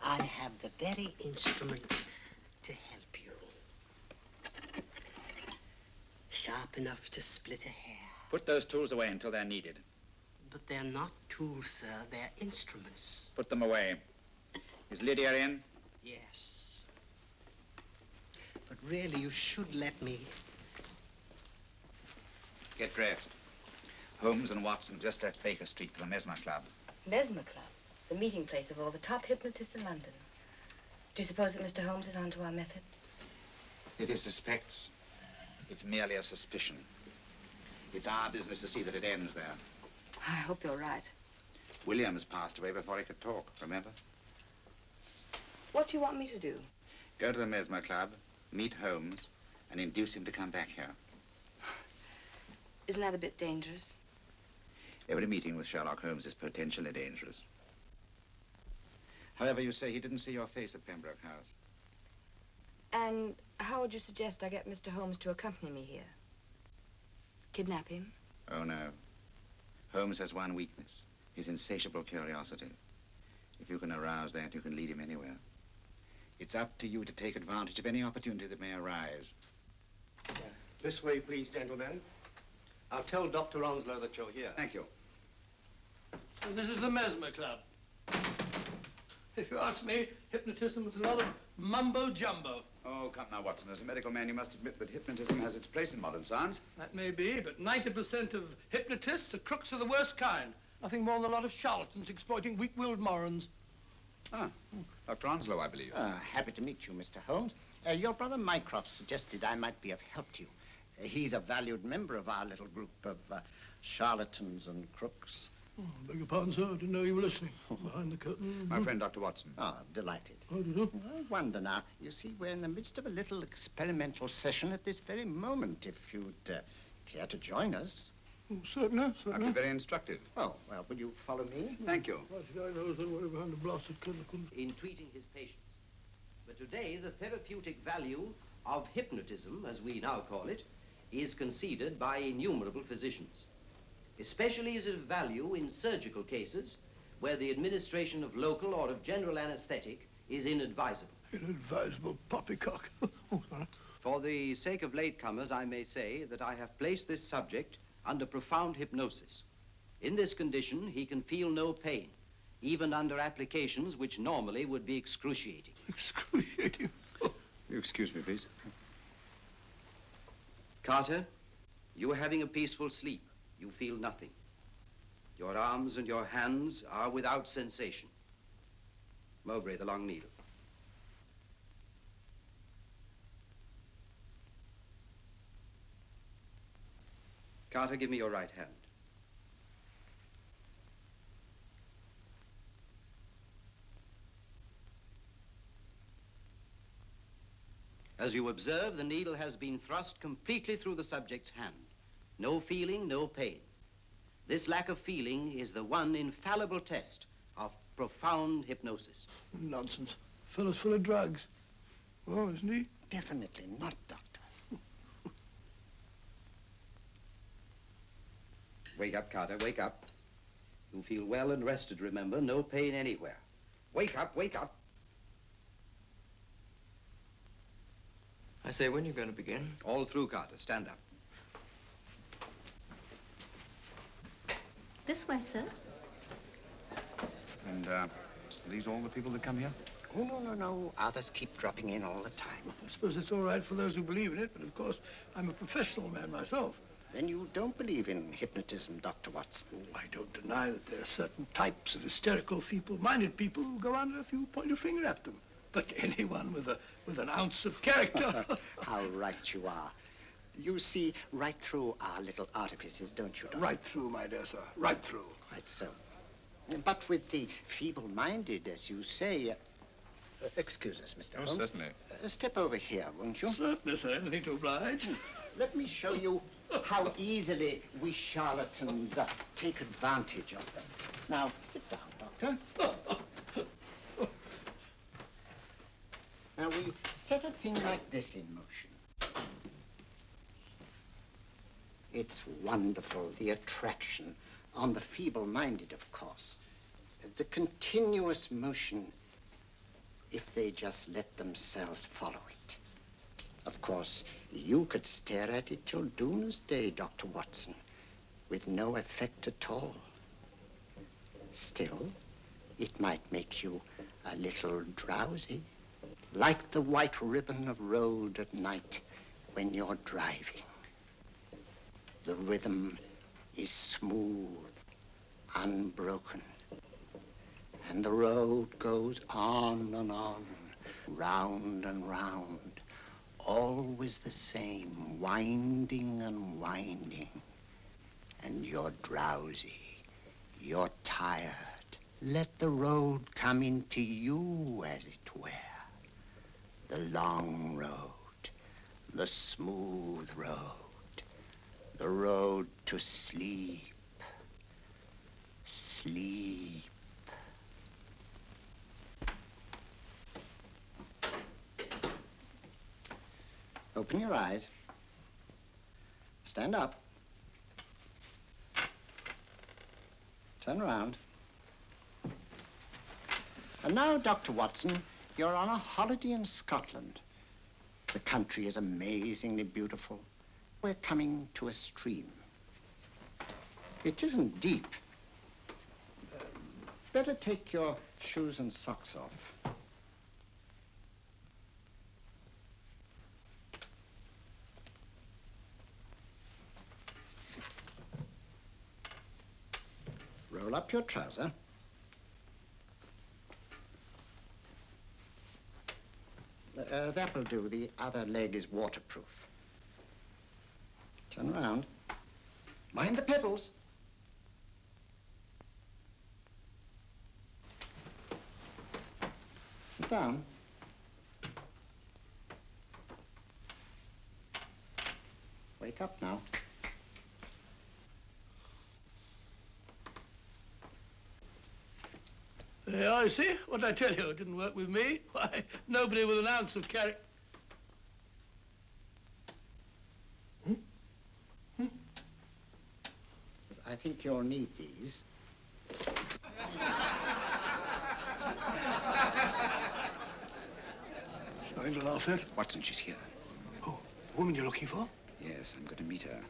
Speaker 11: I have the very instrument to help you. Sharp enough to split a hair.
Speaker 3: Put those tools away until they're needed.
Speaker 11: But they're not tools, sir. They're instruments.
Speaker 3: Put them away. Is Lydia in?
Speaker 11: Yes. But really, you should let me.
Speaker 3: Get dressed. Holmes and Watson just left Baker Street for the Mesmer Club.
Speaker 6: Mesmer Club, the meeting place of all the top hypnotists in London. Do you suppose that Mr. Holmes is onto our method?
Speaker 3: If he suspects, it's merely a suspicion. It's our business to see that it ends there.
Speaker 6: I hope you're right.
Speaker 3: Williams passed away before he could talk, remember?
Speaker 6: What do you want me to do?
Speaker 3: Go to the Mesmer Club, meet Holmes, and induce him to come back here.
Speaker 6: Isn't that a bit dangerous?
Speaker 3: Every meeting with Sherlock Holmes is potentially dangerous. However, you say he didn't see your face at Pembroke House.
Speaker 6: And how would you suggest I get Mr. Holmes to accompany me here? Kidnap him?
Speaker 3: Oh, no. Holmes has one weakness, his insatiable curiosity. If you can arouse that, you can lead him anywhere. It's up to you to take advantage of any opportunity that may arise.
Speaker 13: This way, please, gentlemen. I'll tell Dr. Onslow that you're here.
Speaker 5: Thank you.
Speaker 9: So this is the Mesmer Club. If you ask me, hypnotism is a lot of mumbo-jumbo.
Speaker 5: Oh, come now, Watson. As a medical man, you must admit that hypnotism has its place in modern science.
Speaker 9: That may be, but 90% of hypnotists are crooks of the worst kind. Nothing more than a lot of charlatans exploiting weak-willed morons.
Speaker 5: Ah, Dr. Onslow, I believe.
Speaker 13: Happy to meet you, Mr. Holmes. Your brother Mycroft suggested I might be of help to you. He's a valued member of our little group of charlatans and crooks.
Speaker 9: Oh, beg your pardon, sir. I didn't know you were listening. Behind the curtain.
Speaker 5: My friend, Dr. Watson.
Speaker 13: Oh, delighted.
Speaker 9: How do you do?
Speaker 13: I wonder now. You see, we're in the midst of a little experimental session at this very moment. If you'd care to join us.
Speaker 9: Oh, certainly, certainly.
Speaker 5: That'd be very instructive.
Speaker 13: Oh, well, will you follow me?
Speaker 5: Thank you.
Speaker 9: Why should I know somewhere behind the blasted clinical?
Speaker 14: In treating his patients. But today, the therapeutic value of hypnotism, as we now call it, is conceded by innumerable physicians. Especially is it of value in surgical cases where the administration of local or of general anesthetic is inadvisable.
Speaker 9: Inadvisable poppycock. Oh, sorry.
Speaker 14: For the sake of latecomers, I may say that I have placed this subject under profound hypnosis. In this condition, he can feel no pain, even under applications which normally would be excruciating.
Speaker 9: Excruciating?
Speaker 5: You excuse me, please.
Speaker 14: Carter, you are having a peaceful sleep. You feel nothing. Your arms and your hands are without sensation. Mowbray, the long needle. Carter, give me your right hand. As you observe, the needle has been thrust completely through the subject's hand. No feeling, no pain. This lack of feeling is the one infallible test of profound hypnosis.
Speaker 9: Nonsense. Fellow's full of drugs. Oh, isn't he?
Speaker 13: Definitely not, Doctor.
Speaker 14: Wake up, Carter, wake up. You feel well and rested, remember. No pain anywhere. Wake up, wake up.
Speaker 12: I say, when are you going to begin?
Speaker 14: All through, Carter. Stand up.
Speaker 15: This way, sir.
Speaker 5: And, these all the people that come here?
Speaker 13: Oh, no. Others keep dropping in all the time.
Speaker 9: I suppose it's all right for those who believe in it, but of course, I'm a professional man myself.
Speaker 13: Then you don't believe in hypnotism, Dr. Watson?
Speaker 9: Oh, I don't deny that there are certain types of hysterical, feeble-minded people who go under if you point your finger at them. But anyone with an ounce of character...
Speaker 13: How right you are. You see right through our little artifices, don't you, Doctor?
Speaker 9: Right through, my dear sir. Right through.
Speaker 13: Quite so. But with the feeble-minded, as you say... excuse us, Mr. Holmes.
Speaker 5: Certainly.
Speaker 13: Step over here, won't you?
Speaker 9: Certainly, sir. Anything to oblige.
Speaker 13: Let me show you how easily we charlatans take advantage of them. Now, sit down, Doctor. Now, we set a thing like this in motion. It's wonderful, the attraction on the feeble-minded, of course. The continuous motion, if they just let themselves follow it. Of course, you could stare at it till doomsday, Dr. Watson, with no effect at all. Still, it might make you a little drowsy, like the white ribbon of road at night when you're driving. The rhythm is smooth, unbroken, and the road goes on and on, round and round. Always the same, winding and winding. And you're drowsy, you're tired. Let the road come into you, as it were. The long road, the smooth road, the road to sleep. Sleep. Open your eyes. Stand up. Turn around. And now, Dr. Watson, you're on a holiday in Scotland. The country is amazingly beautiful. We're coming to a stream. It isn't deep. Better take your shoes and socks off. Roll up your trouser. That will do. The other leg is waterproof. Turn around. Mind the pedals. Sit down. Wake up now.
Speaker 9: Yeah, you see? What did I tell you? It didn't work with me. Why, nobody with an ounce of character...
Speaker 13: I think you'll need these.
Speaker 9: Nothing to laugh at.
Speaker 5: Watson, she's here.
Speaker 9: Oh, the woman you're looking for?
Speaker 5: Yes, I'm going to meet her.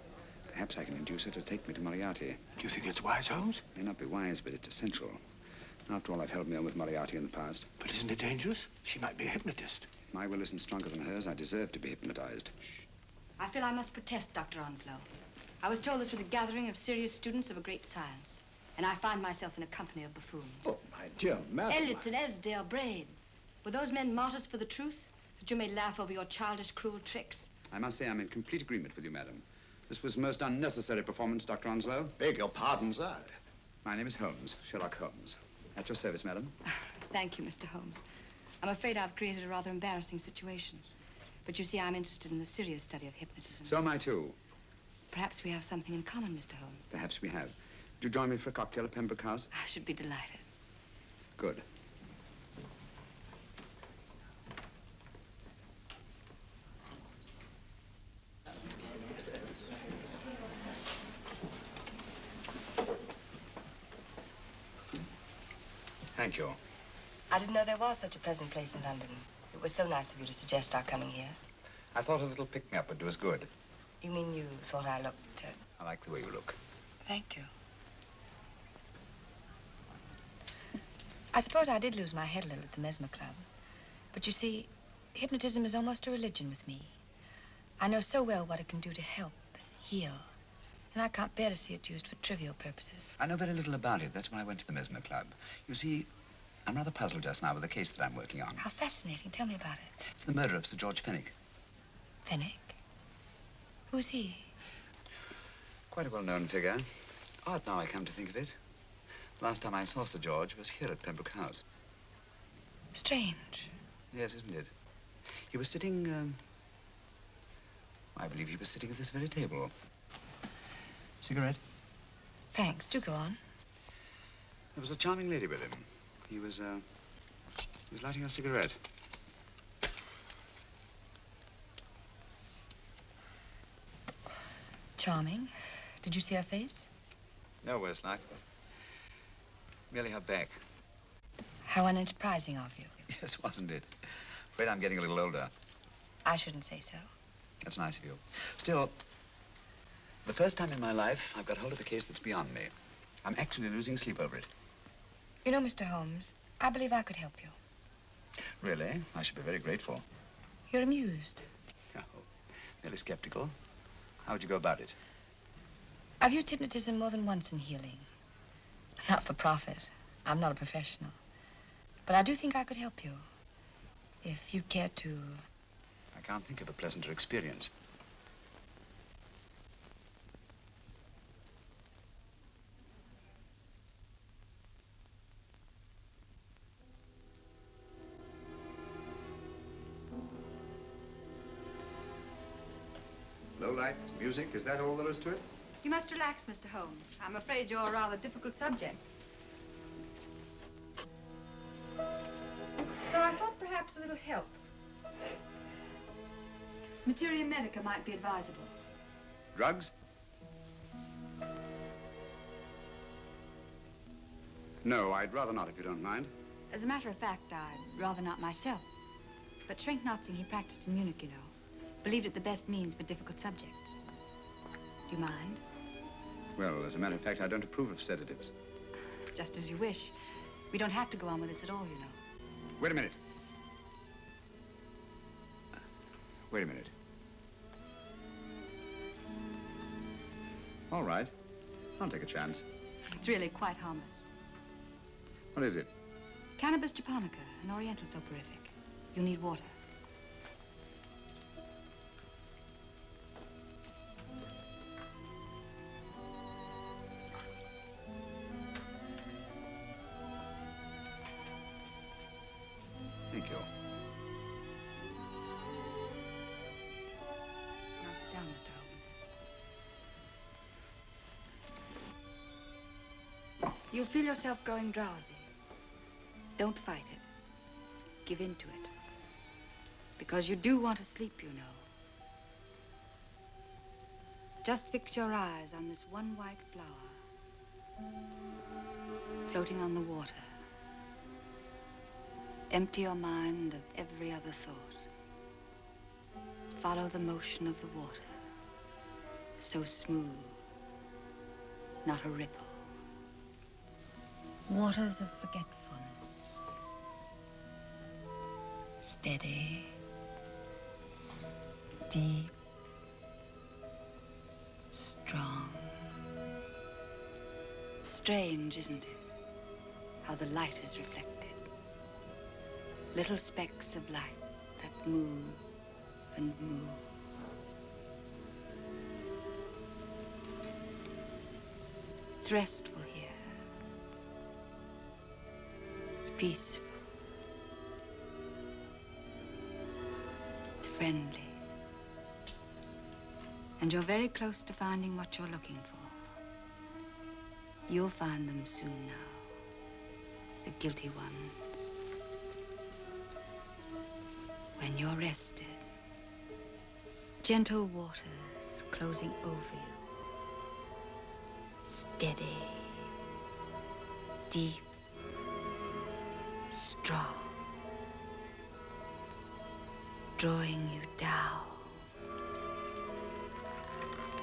Speaker 5: Perhaps I can induce her to take me to Moriarty.
Speaker 9: Do you think it's wise, Holmes?
Speaker 5: May not be wise, but it's essential. After all, I've held me on with Moriarty in the past.
Speaker 9: But isn't it dangerous? She might be a hypnotist.
Speaker 5: If my will isn't stronger than hers, I deserve to be hypnotized.
Speaker 6: I feel I must protest, Dr. Onslow. I was told this was a gathering of serious students of a great science, and I find myself in a company of buffoons.
Speaker 1: Oh, my dear madam.
Speaker 6: Elliot's and Esdale Braid. Were those men martyrs for the truth? That you may laugh over your childish, cruel tricks?
Speaker 5: I must say I'm in complete agreement with you, madam. This was most unnecessary performance, Dr. Onslow.
Speaker 1: Beg your pardon, sir.
Speaker 5: My name is Holmes, Sherlock Holmes. At your service, madam.
Speaker 6: Thank you, Mr. Holmes. I'm afraid I've created a rather embarrassing situation. But you see, I'm interested in the serious study of hypnotism.
Speaker 5: So am I, too.
Speaker 6: Perhaps we have something in common, Mr. Holmes.
Speaker 5: Perhaps we have. Would you join me for a cocktail at Pembroke House?
Speaker 6: I should be delighted.
Speaker 5: Good. Thank you.
Speaker 6: I didn't know there was such a pleasant place in London. It was so nice of you to suggest our coming here.
Speaker 5: I thought a little pick-me-up would do us good.
Speaker 6: You mean you thought I looked...
Speaker 5: I like the way you look.
Speaker 6: Thank you. I suppose I did lose my head a little at the Mesmer Club. But you see, hypnotism is almost a religion with me. I know so well what it can do to help and heal. And I can't bear to see it used for trivial purposes.
Speaker 5: I know very little about it. That's why I went to the Mesmer Club. You see, I'm rather puzzled just now with the case that I'm working on.
Speaker 6: How fascinating. Tell me about it.
Speaker 5: It's the murder of Sir George Fenwick.
Speaker 6: Fenwick? Who's he?
Speaker 5: Quite a well-known figure. Odd now I come to think of it. Last time I saw Sir George was here at Pembroke House.
Speaker 6: Strange.
Speaker 5: Yes, isn't it? He was sitting, I believe he was sitting at this very table. Cigarette?
Speaker 6: Thanks. Do go on.
Speaker 5: There was a charming lady with him. He was lighting a cigarette.
Speaker 6: Charming. Did you see her face?
Speaker 5: No worse like. Merely her back.
Speaker 6: How unenterprising of you.
Speaker 5: Yes, wasn't it? Afraid I'm getting a little older.
Speaker 6: I shouldn't say so.
Speaker 5: That's nice of you. Still, the first time in my life, I've got hold of a case that's beyond me. I'm actually losing sleep over it.
Speaker 6: You know, Mr. Holmes, I believe I could help you.
Speaker 5: Really? I should be very grateful.
Speaker 6: You're amused.
Speaker 5: No, merely skeptical. How would you go about it?
Speaker 6: I've used hypnotism more than once in healing. Not for profit. I'm not a professional. But I do think I could help you. If you'd care to...
Speaker 5: I can't think of a pleasanter experience. Low lights, music, is that all there is to it?
Speaker 6: You must relax, Mr. Holmes. I'm afraid you're a rather difficult subject. So I thought perhaps a little help. Materia medica might be advisable.
Speaker 5: Drugs? No, I'd rather not, if you don't mind.
Speaker 6: As a matter of fact, I'd rather not myself. But Schrenk-Notzing, he practiced in Munich, you know. Believed it the best means for difficult subjects. Do you mind?
Speaker 5: Well, as a matter of fact, I don't approve of sedatives.
Speaker 6: Just as you wish. We don't have to go on with this at all, you know.
Speaker 5: Wait a minute. Wait a minute. All right. I'll take a chance.
Speaker 6: It's really quite harmless.
Speaker 5: What is it?
Speaker 6: Cannabis japonica, an oriental soporific. You'll need water.
Speaker 5: Thank you.
Speaker 6: Now sit down, Mr. Holmes. You'll feel yourself growing drowsy. Don't fight it. Give in to it. Because you do want to sleep, you know. Just fix your eyes on this one white flower floating on the water. Empty your mind of every other thought. follow the motion of the water. So smooth, not a ripple. Waters of forgetfulness. Steady, deep, strong. Strange, isn't it? How the light is reflected. Little specks of light that move and move. It's restful here. It's peaceful. It's friendly. And you're very close to finding what you're looking for. You'll find them soon now. The guilty ones. When you're rested, gentle waters closing over you. Steady, deep, strong, drawing you down,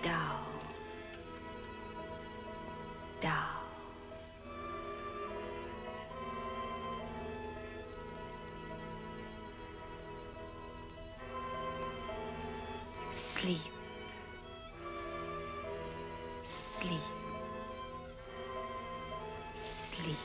Speaker 6: down, down. Sleep. Sleep. Sleep.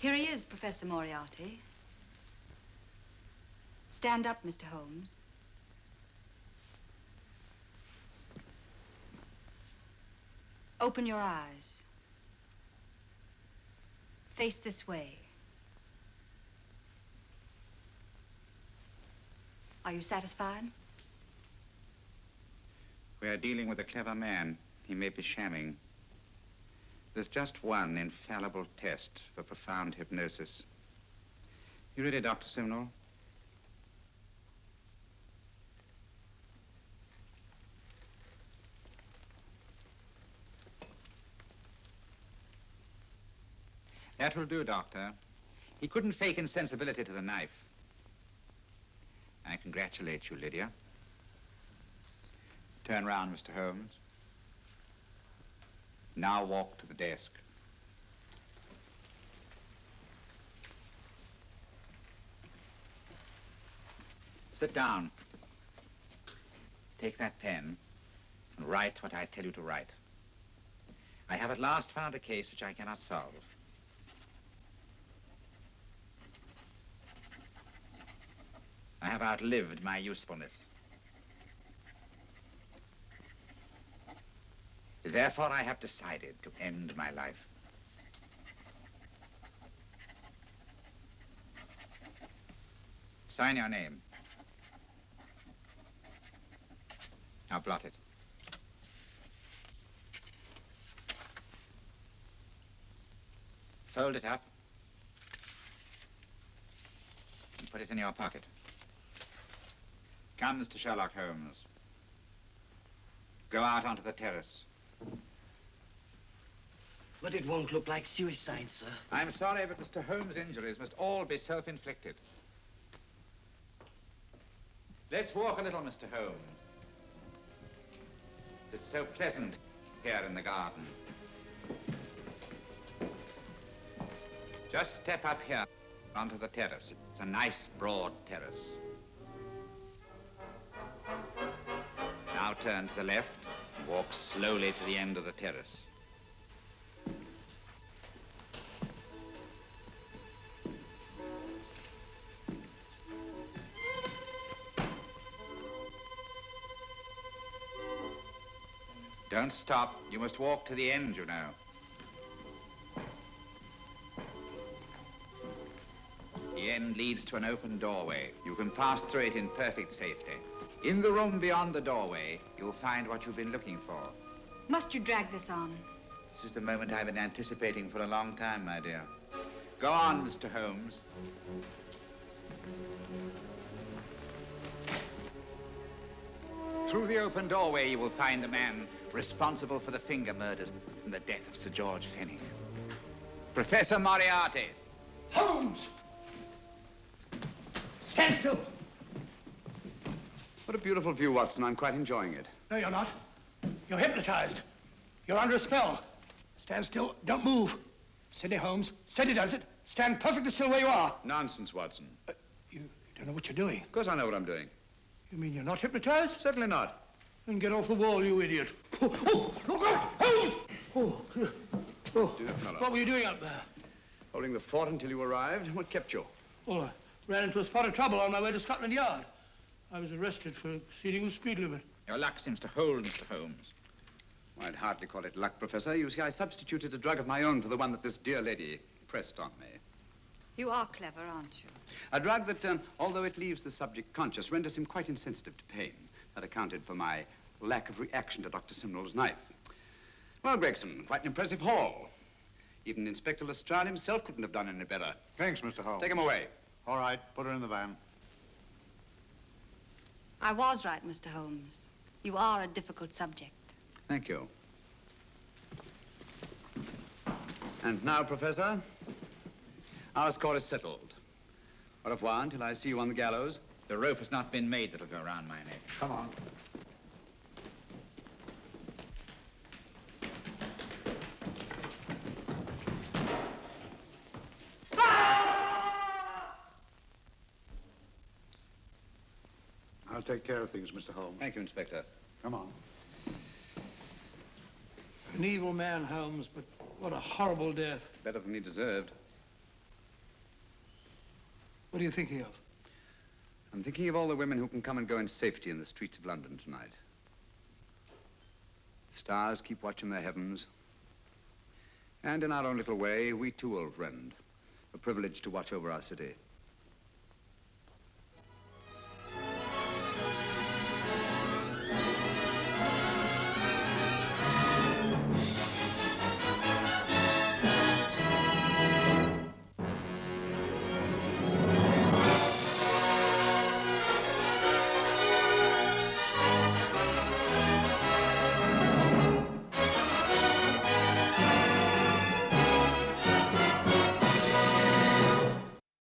Speaker 6: Here he is, Professor Moriarty. Stand up, Mr. Holmes. Open your eyes. Face this way. Are you satisfied?
Speaker 3: We are dealing with a clever man. He may be shamming. There's just one infallible test for profound hypnosis. You ready, Dr. Simnel? That will do, Doctor. He couldn't fake insensibility to the knife. I congratulate you, Lydia. Turn round, Mr. Holmes. Now walk to the desk. Sit down. Take that pen and write what I tell you to write. I have at last found a case which I cannot solve. I have outlived my usefulness. Therefore, I have decided to end my life. Sign your name. Now blot it. Fold it up and put it in your pocket. Come, Mr. Sherlock Holmes. Go out onto the terrace.
Speaker 11: But it won't look like suicide, sir.
Speaker 3: I'm sorry, but Mr. Holmes' injuries must all be self-inflicted. Let's walk a little, Mr. Holmes. It's so pleasant here in the garden. Just step up here onto the terrace. It's a nice, broad terrace. Now turn to the left and walk slowly to the end of the terrace. Don't stop. You must walk to the end, you know. The end leads to an open doorway. You can pass through it in perfect safety. In the room beyond the doorway, you'll find what you've been looking for.
Speaker 6: Must you drag this on?
Speaker 3: This is the moment I've been anticipating for a long time, my dear. Go on, Mr. Holmes. Through the open doorway, you will find the man responsible for the finger murders and the death of Sir George Fenwick. Professor Moriarty.
Speaker 9: Holmes! Stand still.
Speaker 5: What a beautiful view, Watson. I'm quite enjoying it.
Speaker 9: No, you're not. You're hypnotized. You're under a spell. Stand still. Don't move. Steady, Holmes. Steady does it. Stand perfectly still where you are.
Speaker 5: Nonsense, Watson.
Speaker 9: You don't know what you're doing.
Speaker 5: Of course I know what I'm doing.
Speaker 9: You mean you're not hypnotized?
Speaker 5: Certainly not.
Speaker 9: Then get off the wall, you idiot. Oh, look out! Holmes! Oh,
Speaker 5: Dear fellow.
Speaker 9: What were you doing up there?
Speaker 5: Holding the fort until you arrived. What kept you?
Speaker 9: Well, I ran into a spot of trouble on my way to Scotland Yard. I was arrested for exceeding the speed limit.
Speaker 3: Your luck seems to hold, Mr. Holmes.
Speaker 5: Well, I'd hardly call it luck, Professor. You see, I substituted a drug of my own for the one that this dear lady pressed on me.
Speaker 6: You are clever, aren't you?
Speaker 5: A drug that, although it leaves the subject conscious, renders him quite insensitive to pain. That accounted for my lack of reaction to Dr. Simnel's knife. Well, Gregson, quite an impressive haul. Even Inspector Lestrade himself couldn't have done any better.
Speaker 1: Thanks, Mr. Holmes.
Speaker 5: Take him away.
Speaker 1: All right, put her in the van.
Speaker 6: I was right, Mr. Holmes. You are a difficult subject.
Speaker 5: Thank you. And now, Professor, our score is settled. Au revoir until I see you on the gallows.
Speaker 3: The rope has not been made that'll go around my neck.
Speaker 9: Come on.
Speaker 1: I'll take care of things, Mr. Holmes.
Speaker 5: Thank you, Inspector.
Speaker 1: Come on.
Speaker 9: An evil man, Holmes, but what a horrible death.
Speaker 5: Better than he deserved.
Speaker 9: What are you thinking of?
Speaker 5: I'm thinking of all the women who can come and go in safety in the streets of London tonight. The stars keep watch in the heavens. And in our own little way, we too, old friend, are privileged to watch over our city.